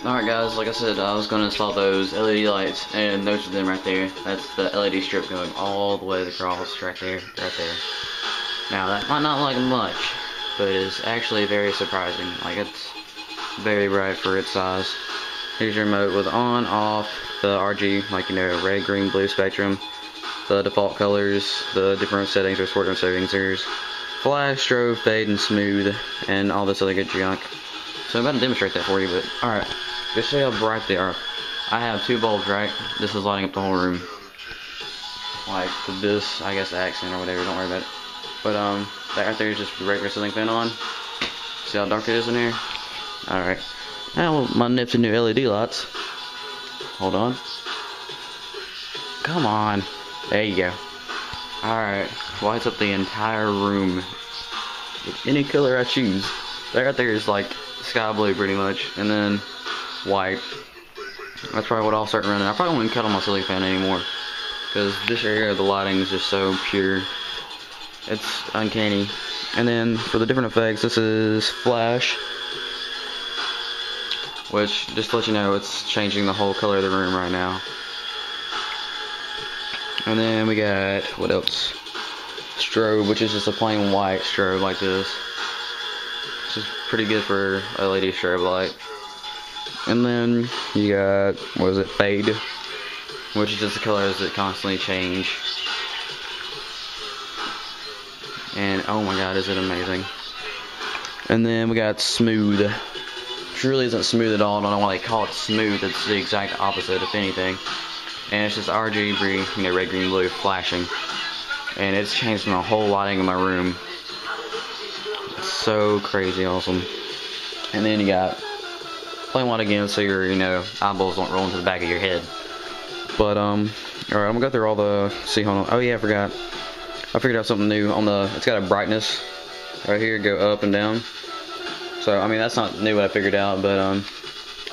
Alright guys, like I said, I was going to install those LED lights, and those are them right there. That's the LED strip going all the way across, right there, right there. Now that might not look much, but it's actually very surprising. Like, it's very bright for its size. Here's your remote with on, off, the RG, like, you know, red, green, blue spectrum, the default colors, the different settings or different settings. There's flash, strobe, fade, and smooth, and all this other good junk. So I'm about to demonstrate that for you, but alright, just show you how bright they are. I have 2 bulbs, right? This is lighting up the whole room. Like, this, I guess, accent or whatever, don't worry about it. But, that right there is just regular ceiling fan on. See how dark it is in here? Alright. Now, my nifty new LED lights. Hold on. Come on. There you go. Alright. Lights up the entire room with any color I choose. That right there is like sky blue pretty much, and then white. That's probably what I'll start running. I probably won't cut on my ceiling fan anymore, because this area, the lighting is just so pure. It's uncanny. And then for the different effects, this is flash, which, just to let you know, it's changing the whole color of the room right now. And then we got, what else? Strobe, which is just a plain white strobe like this. Which is pretty good for a LED strobe light. And then you got, what is it, fade, which is just the colors that constantly change. And oh my god, is it amazing. And then we got smooth, which really isn't smooth at all. I don't know why they call it smooth. It's the exact opposite, if anything. And it's just RGB, you know, red, green, blue flashing. And it's changed my whole lighting in my room. It's so crazy awesome. And then you got plain white again, so your, you know, eyeballs don't roll into the back of your head. But alright, I'm gonna go through all the, see, hold on. Oh yeah, I forgot. I figured out something new on the, it's got a brightness right here, go up and down. So, I mean, that's not new what I figured out, but I'll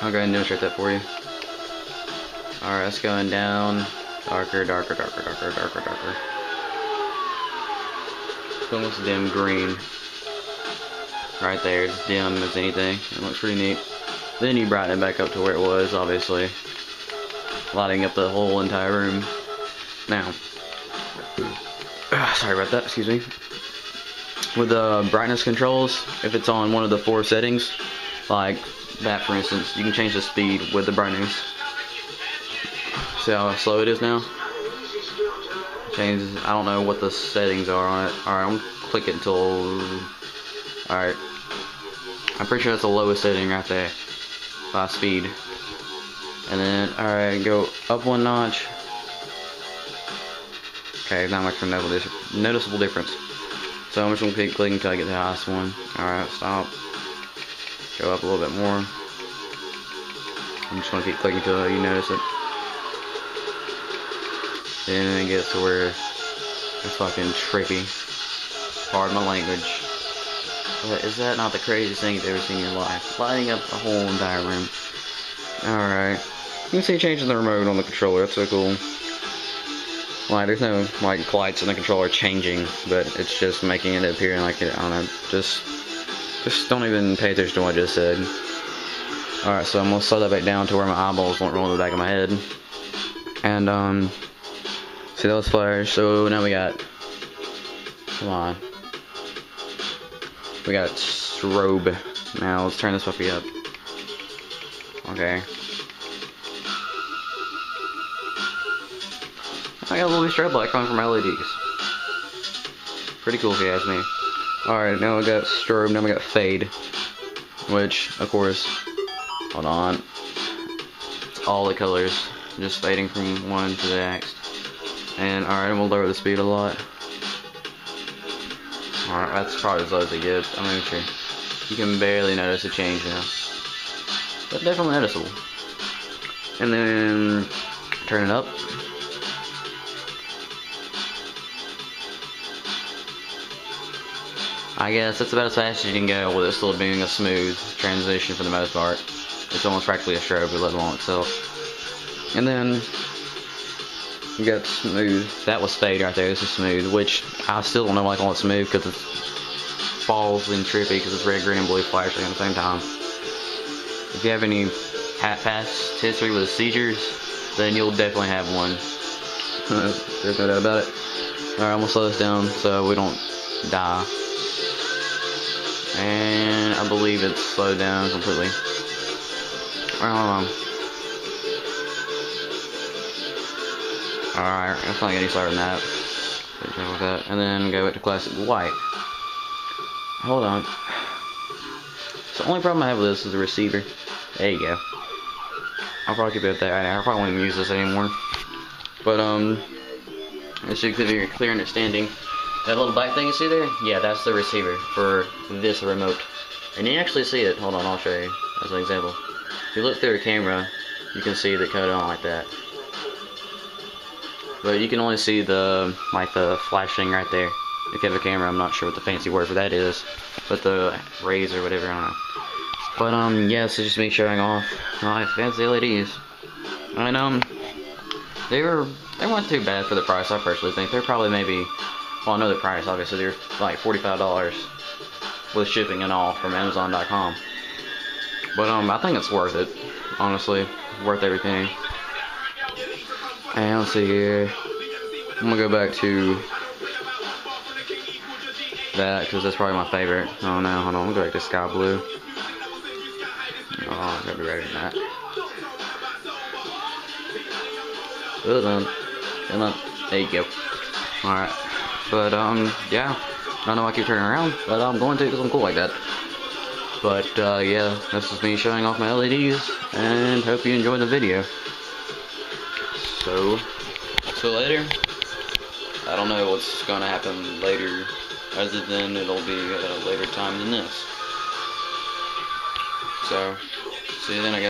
go ahead and demonstrate that for you. Alright, it's going down, darker, darker, darker, darker, darker, darker. It's almost dim green. Right there, it's dim as anything. It looks pretty neat. Then you brighten it back up to where it was, obviously. Lighting up the whole entire room. Now, sorry about that, excuse me. With the brightness controls, if it's on one of the 4 settings, like that for instance, you can change the speed with the brightness. See how slow it is now? Changes, I don't know what the settings are on it. Alright, I'm gonna click it until, alright. I'm pretty sure that's the lowest setting right there, by speed. And then, alright, go up 1 notch. Okay, not much of a noticeable difference. So I'm just gonna keep clicking until I get the highest one. Alright, stop. Go up a little bit more. I'm just gonna keep clicking until you notice it. Then it gets to where it's fucking trippy. Pardon my language. But is that not the craziest thing you've ever seen in your life? Lighting up the whole entire room. Alright. You can see changing the remote on the controller. That's so cool. Like, there's no, like, lights in the controller changing, but it's just making it appear like it, I don't know, just don't even pay attention to what I just said. Alright, so I'm gonna slow that back down to where my eyeballs won't roll in the back of my head. And, see those flares? So now we got, come on. We got strobe. Now let's turn this puppy up. Okay. I got a little bit strobe light coming from my LEDs. Pretty cool if you ask me. Alright, now we got strobe, now we got fade. Which, of course, hold on. It's all the colors. Just fading from one to the next. And alright, we'll lower the speed a lot. Alright, that's probably as low as it gets. I'm not even sure. You can barely notice a change now. But definitely noticeable. And then turn it up. I guess that's about as fast as you can go with it still being a smooth transition for the most part. It's almost practically a strobe, let alone itself. And then you got smooth. That was fade right there. This is smooth, which I still don't know why I call it smooth, because it falls and trippy because it's red, green, and blue flashing at the same time. if you have any past history with seizures, then you'll definitely have one. There's no doubt about it. Alright, I'm gonna slow this down so we don't die. And I believe it's slowed down completely. Alright, hold on. Alright, let's not get any slower than that. With that. And then go back to classic white. Hold on. So the only problem I have with this is the receiver. There you go. I'll probably keep it at that. I probably won't even use this anymore. But it should give you a clear understanding. That little back thing you see there? Yeah, that's the receiver for this remote. And you actually see it. Hold on, I'll show you as an example. If you look through a camera, you can see the code on like that. But you can only see the flashing right there. If you have a camera, I'm not sure what the fancy word for that is, but the rays or whatever, I don't know. But yeah, so just me showing off my fancy LEDs. And they weren't too bad for the price. I personally think they're probably maybe, well, I know the price obviously, they're like $45 with shipping and all from Amazon.com. But I think it's worth it, honestly, worth everything. And let's see here. I'm gonna go back to that because that's probably my favorite. Oh no, hold on. I'm gonna go back to sky blue. Oh, I gotta be ready for that. Hold on. Come on. There you go. Alright. But yeah. I don't know why I keep turning around, but I'm going to because I'm cool like that. But yeah, this is me showing off my LEDs, and hope you enjoyed the video. So later. I don't know what's gonna happen later, other than it'll be at a later time than this. So, see you then, I guess.